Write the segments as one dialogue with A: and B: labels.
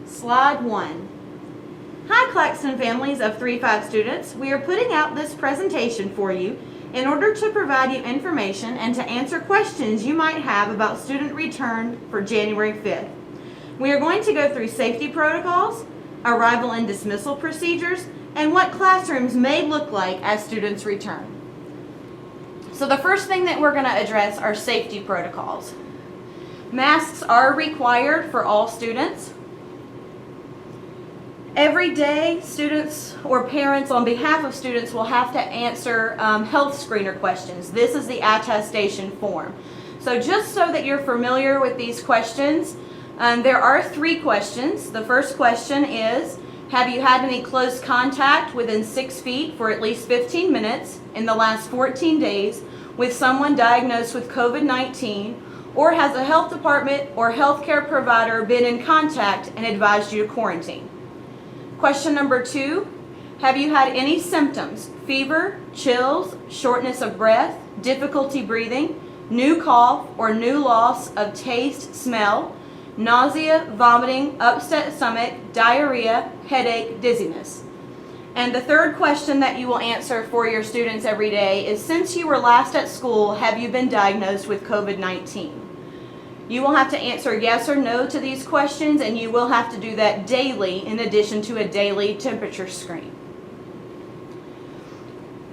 A: Slide 1. Hi Claxton families of 3-5 students. We are putting out this presentation for you in order to provide you information and to answer questions you might have about student return for January 5th. We are going to go through safety protocols, arrival and dismissal procedures, and what classrooms may look like as students return. So the first thing that we're going to address are safety protocols. Masks are required for all students. Every day, students or parents on behalf of students will have to answer health screener questions. This is the attestation form. So just so that you're familiar with these questions, there are 3 questions. The first question is, have you had any close contact within 6 feet for at least 15 minutes in the last 14 days with someone diagnosed with COVID-19, or has a health department or healthcare provider been in contact and advised you to quarantine? Question number 2, have you had any symptoms, fever, chills, shortness of breath, difficulty breathing, new cough or new loss of taste, smell, nausea, vomiting, upset stomach, diarrhea, headache, dizziness? And the third question that you will answer for your students every day is, since you were last at school, have you been diagnosed with COVID-19? You will have to answer yes or no to these questions, and you will have to do that daily in addition to a daily temperature screen.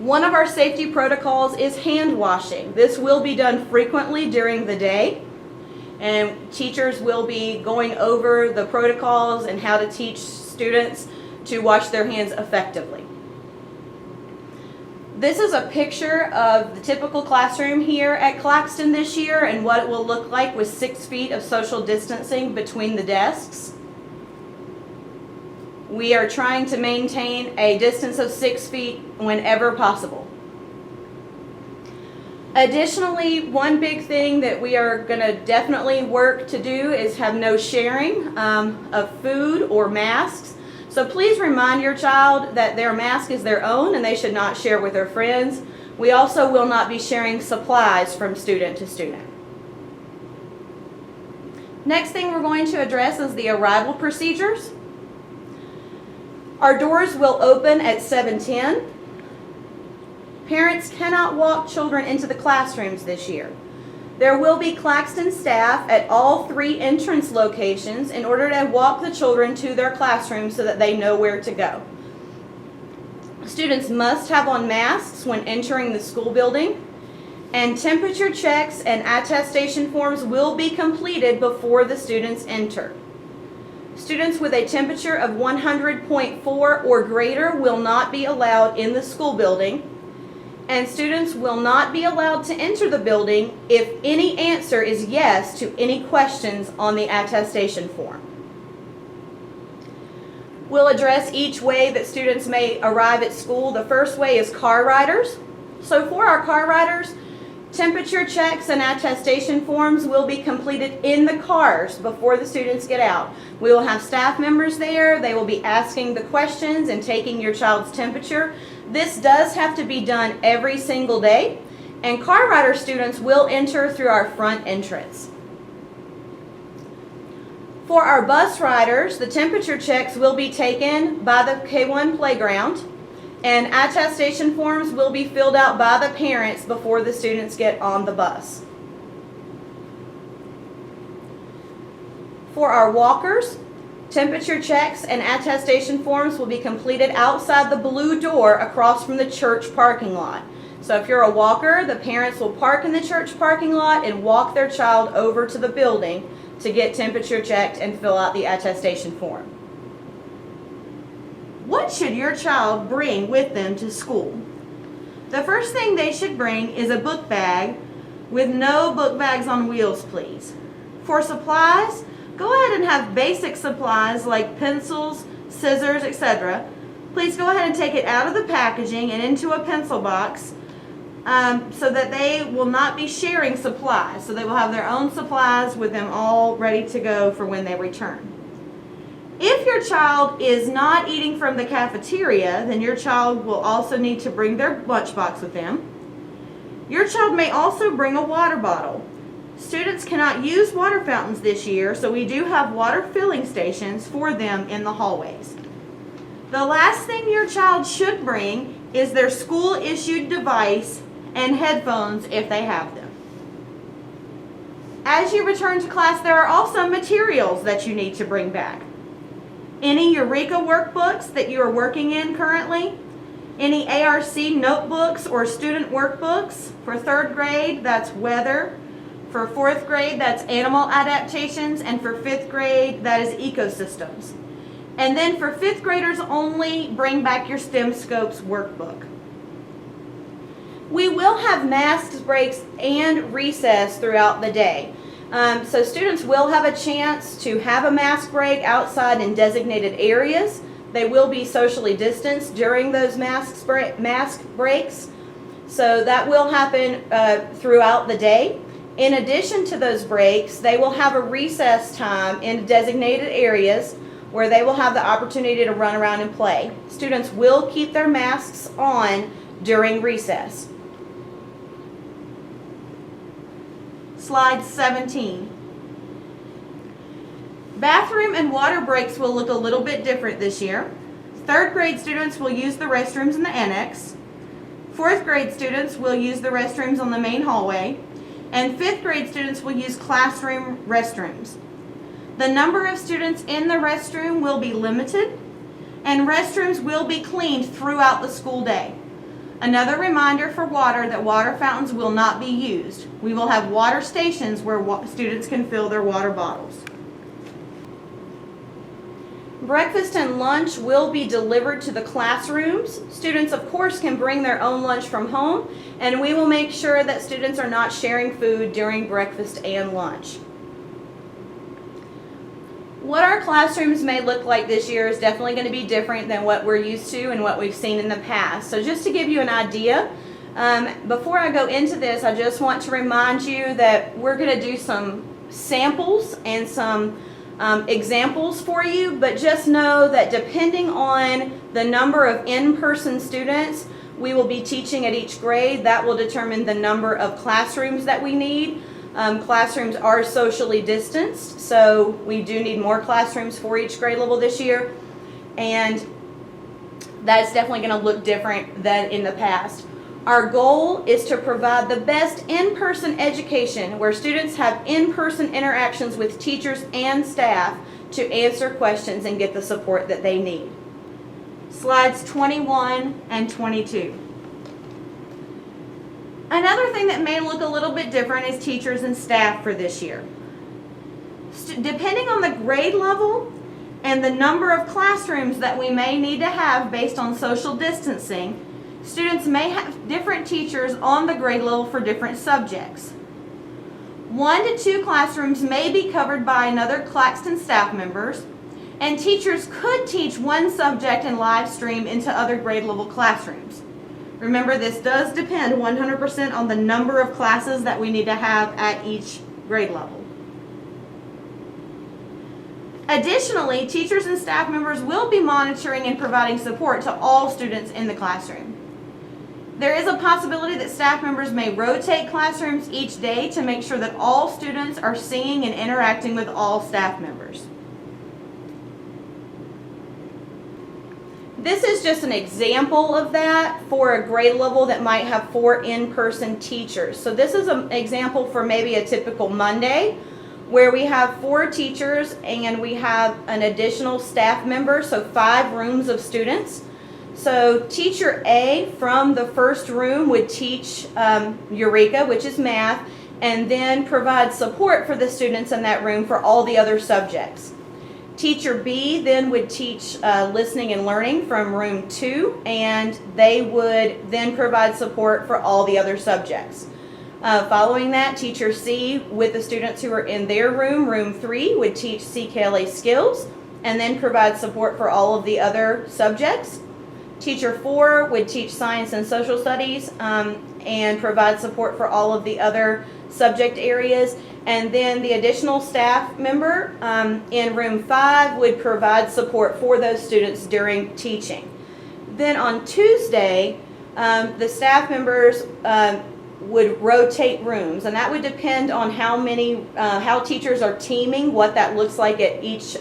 A: One of our safety protocols is hand washing. This will be done frequently during the day, and teachers will be going over the protocols and how to teach students to wash their hands effectively. This is a picture of the typical classroom here at Claxton this year and what it will look like with 6 feet of social distancing between the desks. We are trying to maintain a distance of 6 feet whenever possible. Additionally, one big thing that we are going to definitely work to do is have no sharing of food or masks. So please remind your child that their mask is their own and they should not share with their friends. We also will not be sharing supplies from student to student. Next thing we're going to address is the arrival procedures. Our doors will open at 7:10. Parents cannot walk children into the classrooms this year. There will be Claxton staff at all 3 entrance locations in order to walk the children to their classrooms so that they know where to go. Students must have on masks when entering the school building, and temperature checks and attestation forms will be completed before the students enter. Students with a temperature of 100.4 or greater will not be allowed in the school building, and students will not be allowed to enter the building if any answer is yes to any questions on the attestation form. We'll address each way that students may arrive at school. The first way is car riders. So for our car riders, temperature checks and attestation forms will be completed in the cars before the students get out. We will have staff members there. They will be asking the questions and taking your child's temperature. This does have to be done every single day, and car rider students will enter through our front entrance. For our bus riders, the temperature checks will be taken by the K1 playground, and attestation forms will be filled out by the parents before the students get on the bus. For our walkers, temperature checks and attestation forms will be completed outside the blue door across from the church parking lot. So if you're a walker, the parents will park in the church parking lot and walk their child over to the building to get temperature checked and fill out the attestation form. What should your child bring with them to school? The first thing they should bring is a book bag with no book bags on wheels, please. For supplies, go ahead and have basic supplies like pencils, scissors, etc. Please go ahead and take it out of the packaging and into a pencil box so that they will not be sharing supplies. So they will have their own supplies with them all ready to go for when they return. If your child is not eating from the cafeteria, then your child will also need to bring their lunchbox with them. Your child may also bring a water bottle. Students cannot use water fountains this year, so we do have water filling stations for them in the hallways. The last thing your child should bring is their school-issued device and headphones if they have them. As you return to class, there are also materials that you need to bring back. Any Eureka workbooks that you are working in currently, any ARC notebooks or student workbooks. For 3rd grade, that's weather. For 4th grade, that's animal adaptations. And for 5th grade, that is ecosystems. And then for 5th graders only, bring back your STEM Scopes workbook. We will have masks breaks and recess throughout the day. So students will have a chance to have a mask break outside in designated areas. They will be socially distanced during those mask breaks. So that will happen throughout the day. In addition to those breaks, they will have a recess time in designated areas where they will have the opportunity to run around and play. Students will keep their masks on during recess. Slide 17. Bathroom and water breaks will look a little bit different this year. 3rd grade students will use the restrooms in the annex. 4th grade students will use the restrooms on the main hallway. And 5th grade students will use classroom restrooms. The number of students in the restroom will be limited, and restrooms will be cleaned throughout the school day. Another reminder for water that water fountains will not be used. We will have water stations where students can fill their water bottles. Breakfast and lunch will be delivered to the classrooms. Students, of course, can bring their own lunch from home, and we will make sure that students are not sharing food during breakfast and lunch. What our classrooms may look like this year is definitely going to be different than what we're used to and what we've seen in the past. So just to give you an idea, before I go into this, I just want to remind you that we're going to do some samples and some examples for you, but just know that depending on the number of in-person students we will be teaching at each grade, that will determine the number of classrooms that we need. Classrooms are socially distanced, so we do need more classrooms for each grade level this year, and that's definitely going to look different than in the past. Our goal is to provide the best in-person education where students have in-person interactions with teachers and staff to answer questions and get the support that they need. Slides 21 and 22. Another thing that may look a little bit different is teachers and staff for this year. Depending on the grade level and the number of classrooms that we may need to have based on social distancing, students may have different teachers on the grade level for different subjects. 1 to 2 classrooms may be covered by another Claxton staff members, and teachers could teach one subject and live stream into other grade level classrooms. Remember, this does depend 100% on the number of classes that we need to have at each grade level. Additionally, teachers and staff members will be monitoring and providing support to all students in the classroom. There is a possibility that staff members may rotate classrooms each day to make sure that all students are seeing and interacting with all staff members. This is just an example of that for a grade level that might have 4 in-person teachers. So this is an example for maybe a typical Monday where we have 4 teachers and we have an additional staff member, so 5 rooms of students. So teacher A from the first room would teach Eureka, which is math, and then provide support for the students in that room for all the other subjects. Teacher B then would teach listening and learning from room 2, and they would then provide support for all the other subjects. Following that, teacher C with the students who are in their room, room 3, would teach CKLA skills and then provide support for all of the other subjects. Teacher 4 would teach science and social studies and provide support for all of the other subject areas. And then the additional staff member in room 5 would provide support for those students during teaching. Then on Tuesday, the staff members would rotate rooms, and that would depend on how many, how teachers are teaming, what that looks like at each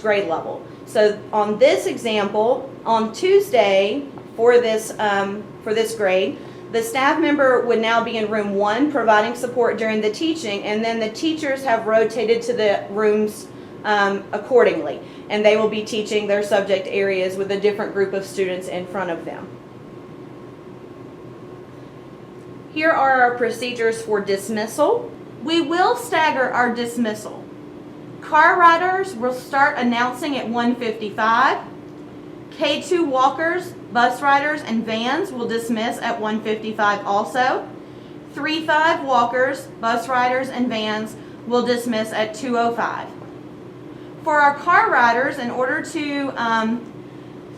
A: grade level. So on this example, on Tuesday for this grade, the staff member would now be in room 1 providing support during the teaching, and then the teachers have rotated to the rooms accordingly, and they will be teaching their subject areas with a different group of students in front of them. Here are our procedures for dismissal. We will stagger our dismissal. Car riders will start announcing at 1:55. K2 walkers, bus riders, and vans will dismiss at 1:55 also. 3-5 walkers, bus riders, and vans will dismiss at 2:05. For our car riders, in order to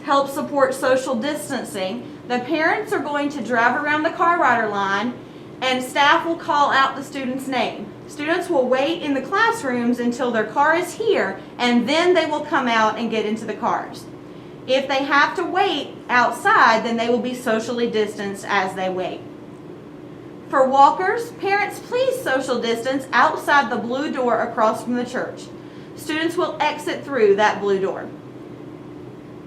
A: help support social distancing, the parents are going to drive around the car rider line and staff will call out the student's name. Students will wait in the classrooms until their car is here, and then they will come out and get into the cars. If they have to wait outside, then they will be socially distanced as they wait. For walkers, parents, please social distance outside the blue door across from the church. Students will exit through that blue door.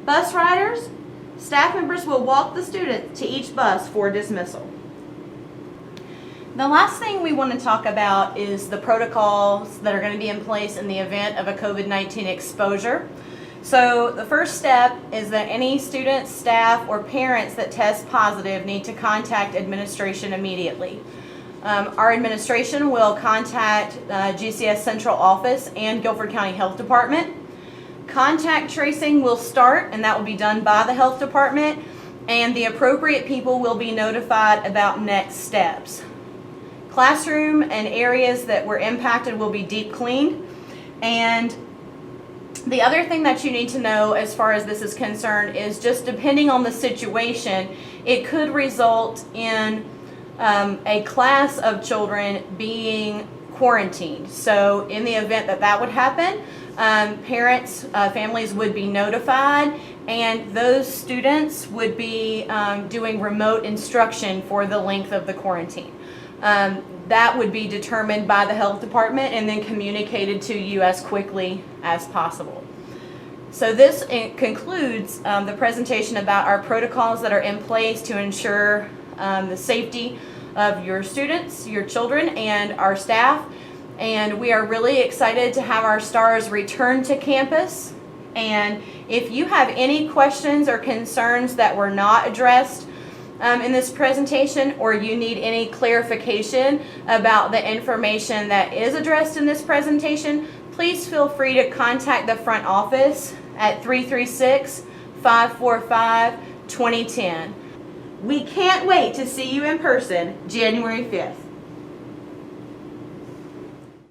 A: Bus riders, staff members will walk the student to each bus for dismissal. The last thing we want to talk about is the protocols that are going to be in place in the event of a COVID-19 exposure. So the first step is that any students, staff, or parents that test positive need to contact administration immediately. Our administration will contact GCS Central Office and Guilford County Health Department. Contact tracing will start, and that will be done by the health department, and the appropriate people will be notified about next steps. Classroom and areas that were impacted will be deep cleaned, and the other thing that you need to know as far as this is concerned is just depending on the situation, it could result in a class of children being quarantined. So in the event that that would happen, parents, families would be notified, and those students would be doing remote instruction for the length of the quarantine. That would be determined by the health department and then communicated to you as quickly as possible. So this concludes the presentation about our protocols that are in place to ensure the safety of your students, your children, and our staff. And we are really excited to have our stars return to campus. And if you have any questions or concerns that were not addressed in this presentation, or you need any clarification about the information that is addressed in this presentation, please feel free to contact the front office at 336-545-2010. We can't wait to see you in person January 5th.